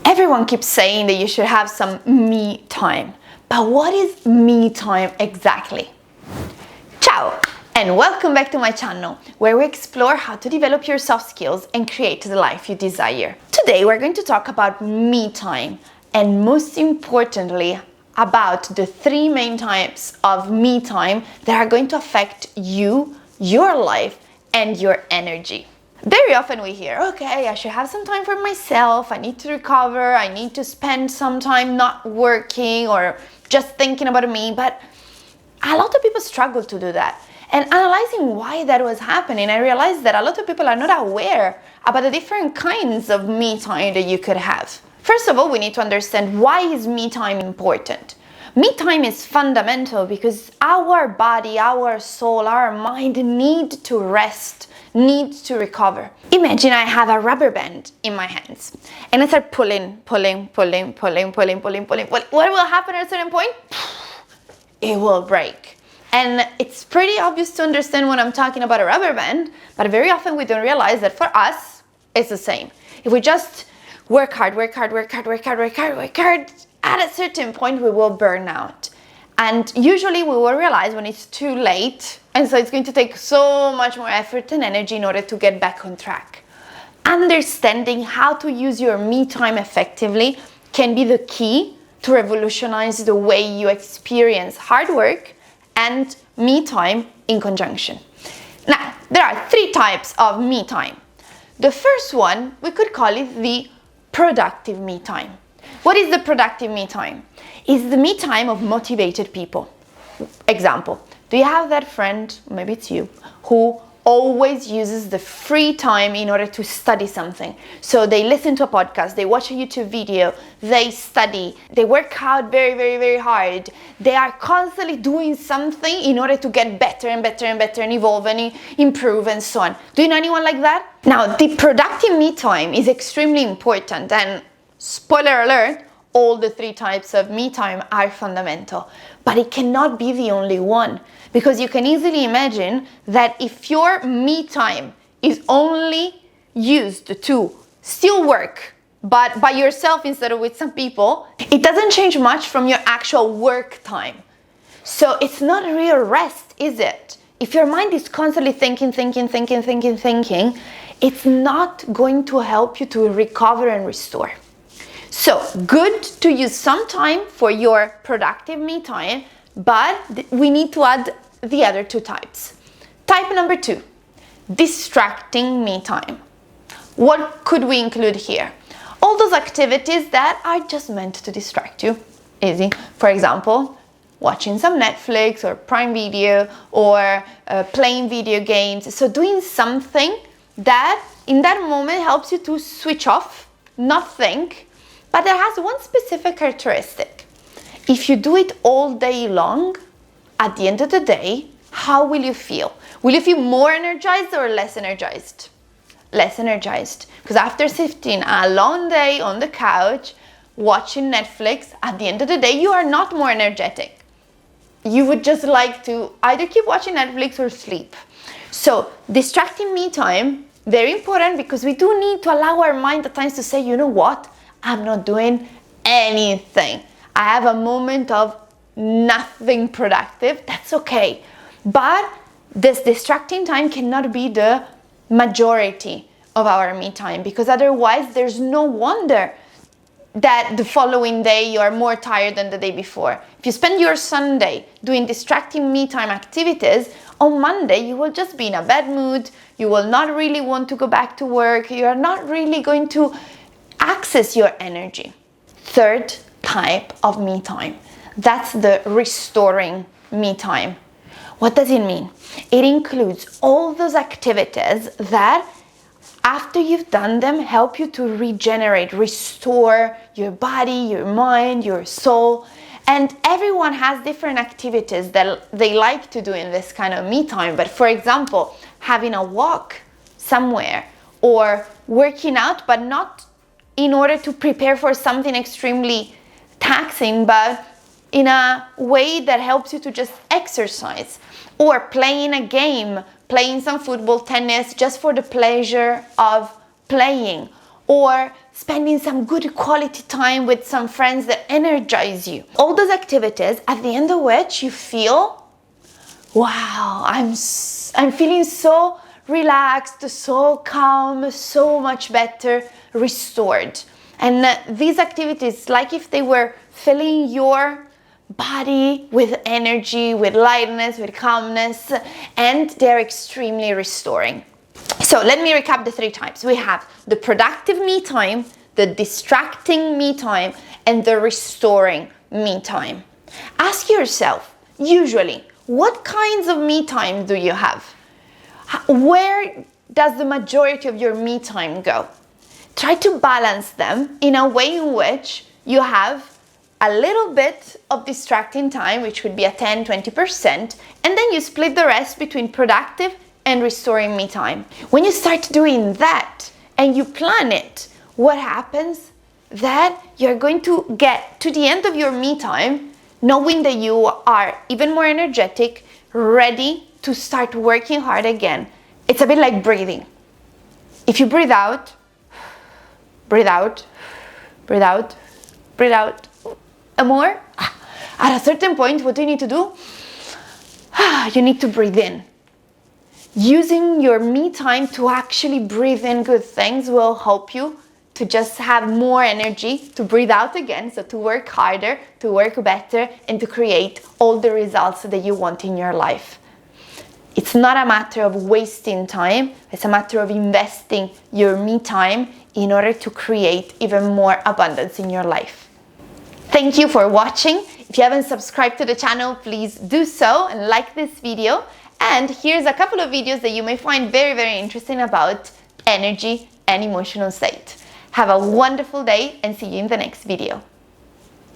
Everyone keeps saying that you should have some me time. But what is me time exactly? Ciao, and welcome back to my channel, where we explore how to develop your soft skills and create the life you desire. Today we're going to talk about me time, and most importantly, about the three main types of me time that are going to affect you, your life, and your energy. Very often we hear, okay, I should have some time for myself, I need to recover, I need to spend some time not working or just thinking about me, but a lot of people struggle to do that. And analyzing why that was happening, I realized that a lot of people are not aware about the different kinds of me time that you could have. First of all, we need to understand, why is me time important? Me time is fundamental because our body, our soul, our mind need to rest, need to recover. Imagine I have a rubber band in my hands and I start pulling. What will happen at a certain point? It will break. And it's pretty obvious to understand when I'm talking about a rubber band, but very often we don't realize that for us, it's the same. If we just work hard, at a certain point we will burn out. And usually we will realize when it's too late, and so it's going to take so much more effort and energy in order to get back on track. Understanding how to use your me time effectively can be the key to revolutionize the way you experience hard work and me time in conjunction. Now, there are three types of me time. The first one, we could call it the productive me time. What is the productive me time? It's the me time of motivated people. Example, do you have that friend, maybe it's you, who always uses the free time in order to study something? So they listen to a podcast, they watch a YouTube video, they study, they work out very hard. They are constantly doing something in order to get better and evolve and improve and so on. Do you know anyone like that? Now, the productive me time is extremely important, and spoiler alert, all the three types of me time are fundamental, but it cannot be the only one, because you can easily imagine that if your me time is only used to still work, but by yourself instead of with some people, it doesn't change much from your actual work time. So it's not real rest, is it? If your mind is constantly thinking, it's not going to help you to recover and restore. So, good to use some time for your productive me time, but we need to add the other two types. Type number 2, distracting me time. What could we include here? All those activities that are just meant to distract you. Easy. For example, watching some Netflix or Prime Video, or playing video games. So doing something that in that moment helps you to switch off, not think, but it has one specific characteristic. If you do it all day long, at the end of the day, how will you feel? Will you feel more energized or less energized? Less energized. Because after sitting a long day on the couch, watching Netflix, at the end of the day, you are not more energetic. You would just like to either keep watching Netflix or sleep. So, distracting me time, very important, because we do need to allow our mind at times to say, you know what? I'm not doing anything. I have a moment of nothing productive. That's okay. But this distracting time cannot be the majority of our me time, because otherwise there's no wonder that the following day you are more tired than the day before. If you spend your Sunday doing distracting me time activities, on Monday you will just be in a bad mood. You will not really want to go back to work. You are not really going to access your energy. Third type of me time, that's the restoring me time. What does it mean? It includes all those activities that, after you've done them, help you to regenerate, restore your body, your mind, your soul. And everyone has different activities that they like to do in this kind of me time. But for example, having a walk somewhere, or working out, but not in order to prepare for something extremely taxing, but in a way that helps you to just exercise, or playing a game, playing some football, tennis, just for the pleasure of playing, or spending some good quality time with some friends that energize you. All those activities at the end of which you feel, wow, I'm feeling so relaxed, so calm, so much better, restored. And these activities, like if they were filling your body with energy, with lightness, with calmness, and they're extremely restoring. So let me recap the 3 types. We have the productive me time, the distracting me time, and the restoring me time. Ask yourself, usually, what kinds of me time do you have? Where does the majority of your me time go? Try to balance them in a way in which you have a little bit of distracting time, which would be a 10-20%, and then you split the rest between productive and restoring me time. When you start doing that and you plan it, what happens? That you're going to get to the end of your me time knowing that you are even more energetic, ready to start working hard again. It's a bit like breathing. If you breathe out, breathe out, breathe out, breathe out, and more, at a certain point, what do you need to do? You need to breathe in. Using your me time to actually breathe in good things will help you to just have more energy to breathe out again, so to work harder, to work better, and to create all the results that you want in your life. It's not a matter of wasting time, it's a matter of investing your me time in order to create even more abundance in your life. Thank you for watching. If you haven't subscribed to the channel, please do so and like this video. And here's a couple of videos that you may find very, very interesting about energy and emotional state. Have a wonderful day and see you in the next video.